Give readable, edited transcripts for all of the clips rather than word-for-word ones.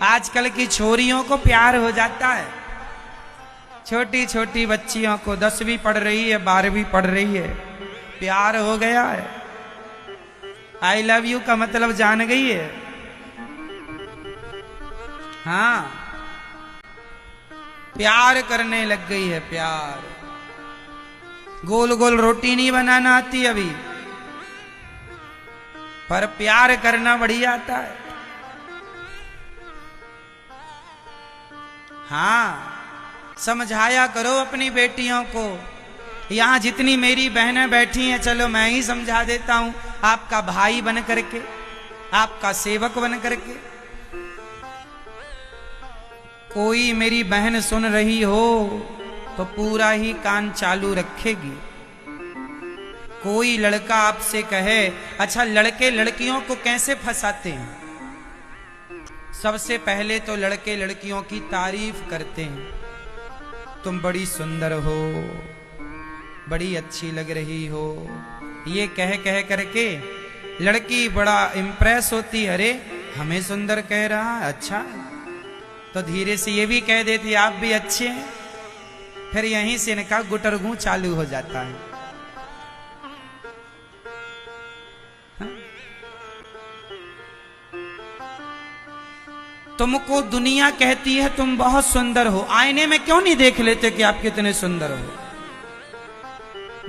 आजकल की छोरियों को प्यार हो जाता है, छोटी छोटी बच्चियों को 10वीं पढ़ रही है 12वीं पढ़ रही है, प्यार हो गया है। आई लव यू का मतलब जान गई है। हाँ, प्यार करने लग गई है। प्यार गोल गोल रोटी नहीं बनाना आती अभी, पर प्यार करना बढ़िया आता है। हाँ, समझाया करो अपनी बेटियों को। यहां जितनी मेरी बहनें बैठी हैं, चलो मैं ही समझा देता हूं, आपका भाई बन करके, आपका सेवक बन करके। कोई मेरी बहन सुन रही हो तो पूरा ही कान चालू रखेगी। कोई लड़का आपसे कहे, अच्छा लड़के लड़कियों को कैसे फंसाते हैं? सबसे पहले तो लड़के लड़कियों की तारीफ करते हैं, तुम बड़ी सुंदर हो, बड़ी अच्छी लग रही हो, ये कह कह करके लड़की बड़ा इंप्रेस होती, अरे हमें सुंदर कह रहा है, अच्छा। तो धीरे से ये भी कह देती आप भी अच्छे हैं। फिर यहीं से इनका गुटरगू चालू हो जाता है। तुमको दुनिया कहती है तुम बहुत सुंदर हो, आईने में क्यों नहीं देख लेते कि आप कितने सुंदर हो?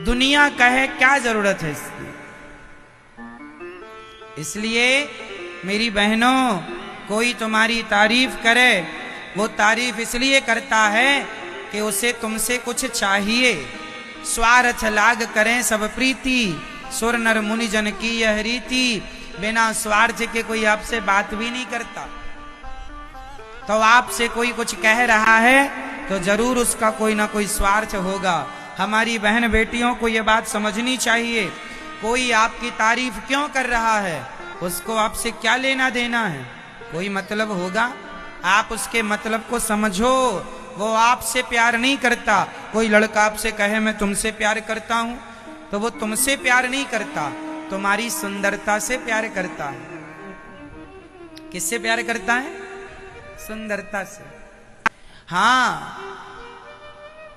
दुनिया कहे क्या जरूरत है इसकी? इसलिए मेरी बहनों, कोई तुम्हारी तारीफ करे, वो तारीफ इसलिए करता है कि उसे तुमसे कुछ चाहिए। स्वार्थ लाग करें सब प्रीति, सुर नर मुनि जन की यह रीति। बिना स्वार्थ के कोई आपसे बात भी नहीं करता। तो आपसे कोई कुछ कह रहा है तो जरूर उसका कोई ना कोई स्वार्थ होगा। हमारी बहन बेटियों को यह बात समझनी चाहिए। कोई आपकी तारीफ क्यों कर रहा है, उसको आपसे क्या लेना देना है? कोई मतलब होगा, आप उसके मतलब को समझो। वो आपसे प्यार नहीं करता। कोई लड़का आपसे कहे मैं तुमसे प्यार करता हूं, तो वो तुमसे प्यार नहीं करता, तुम्हारी सुंदरता से प्यार करता है। किससे प्यार करता है? सुंदरता से। हाँ,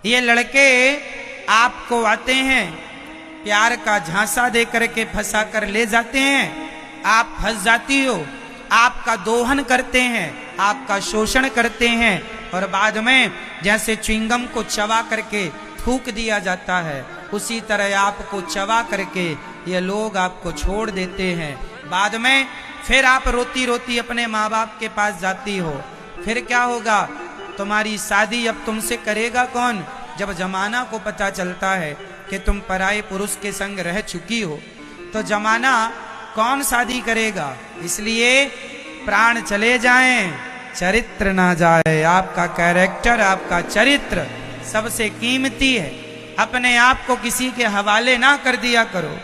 ये लड़के आपको आते हैं, प्यार का झांसा दे करके फंसा कर ले जाते हैं, आप फंस जाती हो, आपका दोहन करते हैं, आपका शोषण करते हैं, और बाद में जैसे च्युइंगम को चबा करके थूक दिया जाता है, उसी तरह आपको चबा करके ये लोग आपको छोड़ देते हैं। बाद में फिर आप रोती रोती अपने माँ बाप के पास जाती हो। फिर क्या होगा? तुम्हारी शादी अब तुमसे करेगा कौन? जब जमाना को पता चलता है कि तुम पराये पुरुष के संग रह चुकी हो, तो जमाना कौन शादी करेगा? इसलिए प्राण चले जाएं, चरित्र ना जाए। आपका कैरेक्टर, आपका चरित्र सबसे कीमती है। अपने आप को किसी के हवाले ना कर दिया करो।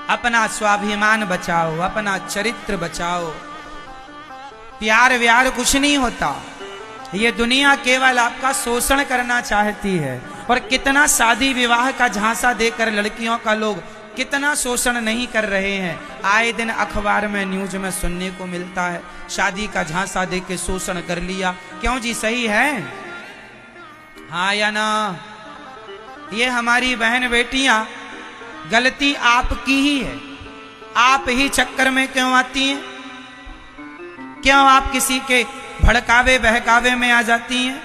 अपना स्वाभिमान बचाओ, अपना चरित्र बचाओ। प्यार व्यार कुछ नहीं होता। ये दुनिया केवल आपका शोषण करना चाहती है। और कितना शादी विवाह का झांसा देकर लड़कियों का लोग कितना शोषण नहीं कर रहे हैं। आए दिन अखबार में न्यूज में सुनने को मिलता है, शादी का झांसा दे के शोषण कर लिया। क्यों जी, सही है? हाँ या ना? ये हमारी बहन बेटियां, गलती आपकी ही है। आप ही चक्कर में क्यों आती हैं? क्यों आप किसी के भड़कावे बहकावे में आ जाती हैं?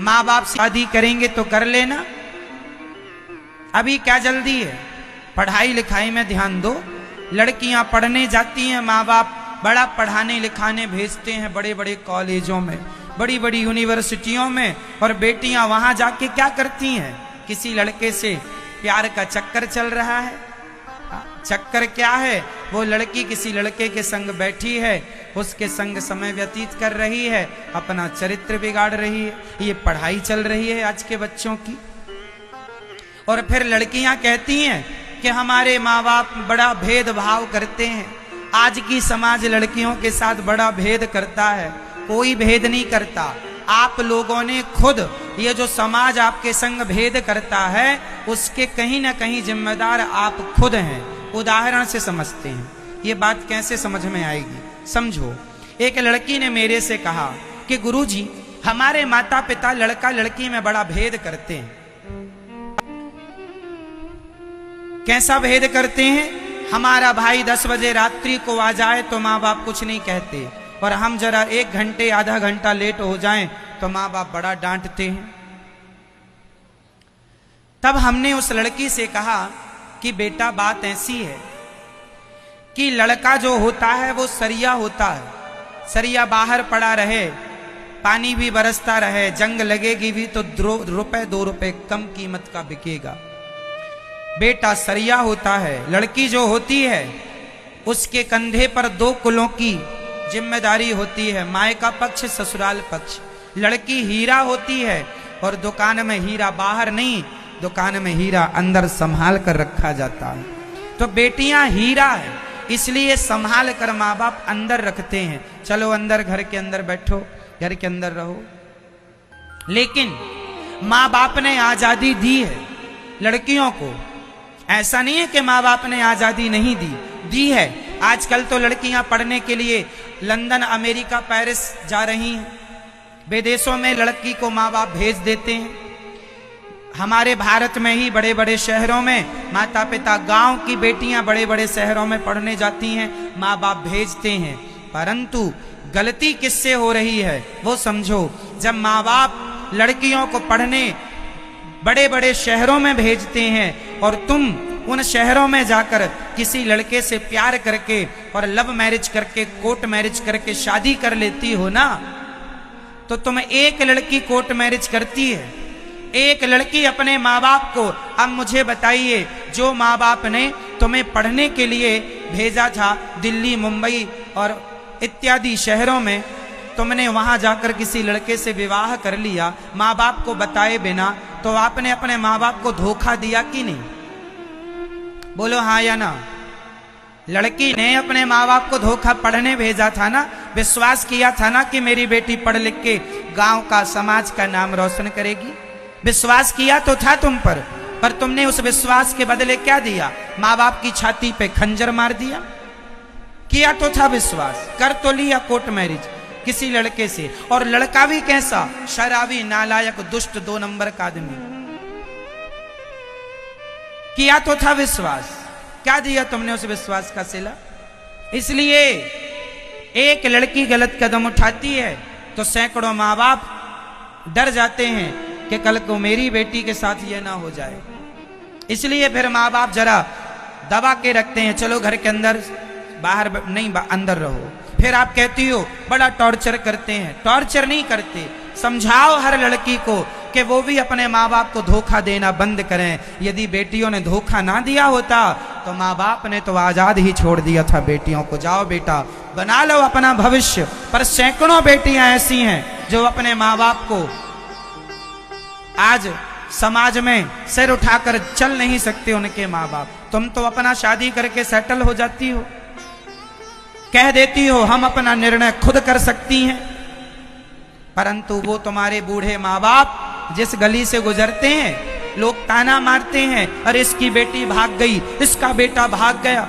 माँ बाप शादी करेंगे तो कर लेना, अभी क्या जल्दी है? पढ़ाई लिखाई में ध्यान दो। लड़कियां पढ़ने जाती हैं, माँ बाप बड़ा पढ़ाने लिखाने भेजते हैं, बड़े बड़े कॉलेजों में, बड़ी बड़ी यूनिवर्सिटियों में, और बेटियां वहां जाके क्या करती हैं? किसी लड़के से प्यार का चक्कर चल रहा है। चक्कर क्या है? वो लड़की किसी लड़के के संग बैठी है, उसके संग समय व्यतीत कर रही है, अपना चरित्र बिगाड़ रही है। ये पढ़ाई चल रही है आज के बच्चों की। और फिर लड़कियां कहती हैं कि हमारे माँ बाप बड़ा भेदभाव करते हैं। आज की समाज लड़कियों के साथ बड़ा भेद करता है। कोई भेद नहीं करता। आप लोगों ने खुद, ये जो समाज आपके संग भेद करता है, उसके कहीं ना कहीं जिम्मेदार आप खुद हैं। उदाहरण से समझते हैं। ये बात कैसे समझ में आएगी? समझो, एक लड़की ने मेरे से कहा कि गुरुजी, हमारे माता पिता लड़का लड़की में बड़ा भेद करते हैं। कैसा भेद करते हैं? हमारा भाई 10 बजे रात्रि को आ जाए तो माँ बाप कुछ नहीं कहते, और हम जरा 1 घंटे आधा घंटा लेट हो जाएं तो माँ बाप बड़ा डांटते हैं। तब हमने उस लड़की से कहा कि बेटा, बात ऐसी है कि लड़का जो होता है वो सरिया होता है। सरिया बाहर पड़ा रहे, पानी भी बरसता रहे, जंग लगेगी भी तो 2 रुपए कम कीमत का बिकेगा। बेटा सरिया होता है। लड़की जो होती है उसके कंधे पर 2 कुलों की जिम्मेदारी होती है, मायका पक्ष ससुराल पक्ष। लड़की हीरा होती है, और दुकान में हीरा बाहर नहीं, दुकान में हीरा अंदर संभाल कर रखा जाता है। तो बेटियां हीरा है, इसलिए संभाल कर माँ बाप अंदर रखते हैं। चलो अंदर, घर के अंदर बैठो, घर के अंदर रहो। लेकिन माँ बाप ने आजादी दी है लड़कियों को। ऐसा नहीं है कि माँ बाप ने आजादी नहीं दी है। आजकल तो लड़कियां पढ़ने के लिए लंदन, अमेरिका, पेरिस जा रही हैं। विदेशों में लड़की को माँ बाप भेज देते हैं। हमारे भारत में ही बड़े बड़े शहरों में माता पिता, गांव की बेटियां बड़े बड़े शहरों में पढ़ने जाती हैं, माँ बाप भेजते हैं। परंतु गलती किससे हो रही है वो समझो। जब माँ बाप लड़कियों को पढ़ने बड़े बड़े शहरों में भेजते हैं और तुम उन शहरों में जाकर किसी लड़के से प्यार करके और लव मैरिज करके, कोर्ट मैरिज करके शादी कर लेती हो ना, तो तुम एक लड़की कोर्ट मैरिज करती है, एक लड़की अपने माँ बाप को। अब मुझे बताइए, जो माँ बाप ने तुम्हें पढ़ने के लिए भेजा था दिल्ली, मुंबई और इत्यादि शहरों में, तुमने वहां जाकर किसी लड़के से विवाह कर लिया माँ बाप को बताए बिना, तो आपने अपने माँ बाप को धोखा दिया कि नहीं? बोलो हाँ या ना। लड़की ने अपने माँ बाप को धोखा, पढ़ने भेजा था ना, विश्वास किया था ना कि मेरी बेटी पढ़ लिख के गांव का, समाज का नाम रोशन करेगी। विश्वास किया तो था तुम पर तुमने उस विश्वास के बदले क्या दिया? माँ बाप की छाती पे खंजर मार दिया। किया तो था विश्वास, कर तो लिया कोर्ट मैरिज किसी लड़के से, और लड़का भी कैसा? शराबी, नालायक, दुष्ट, 2 नंबर का आदमी। किया तो था विश्वास, क्या दिया तुमने उस विश्वास का सिला? इसलिए एक लड़की गलत कदम उठाती है तो सैकड़ों माँ बाप डर जाते हैं कि कल को मेरी बेटी के साथ ये ना हो जाए। इसलिए फिर माँ बाप जरा दबा के रखते हैं, चलो घर के अंदर, बाहर नहीं, अंदर रहो। फिर आप कहती हो बड़ा टॉर्चर करते हैं। टॉर्चर नहीं करते, समझाओ हर लड़की को कि वो भी अपने माँ बाप को धोखा देना बंद करें। यदि बेटियों ने धोखा ना दिया होता तो माँ बाप ने तो आजाद ही छोड़ दिया था बेटियों को, जाओ बेटा बना लो अपना भविष्य। पर सैकड़ों बेटियां ऐसी हैं जो अपने माँ बाप को आज समाज में सिर उठाकर चल नहीं सकते उनके माँ बाप। तुम तो अपना शादी करके सेटल हो जाती हो, कह देती हो हम अपना निर्णय खुद कर सकती हैं, परंतु वो तुम्हारे बूढ़े माँ बाप जिस गली से गुजरते हैं लोग ताना मारते हैं, अरे इसकी बेटी भाग गई, इसका बेटा भाग गया।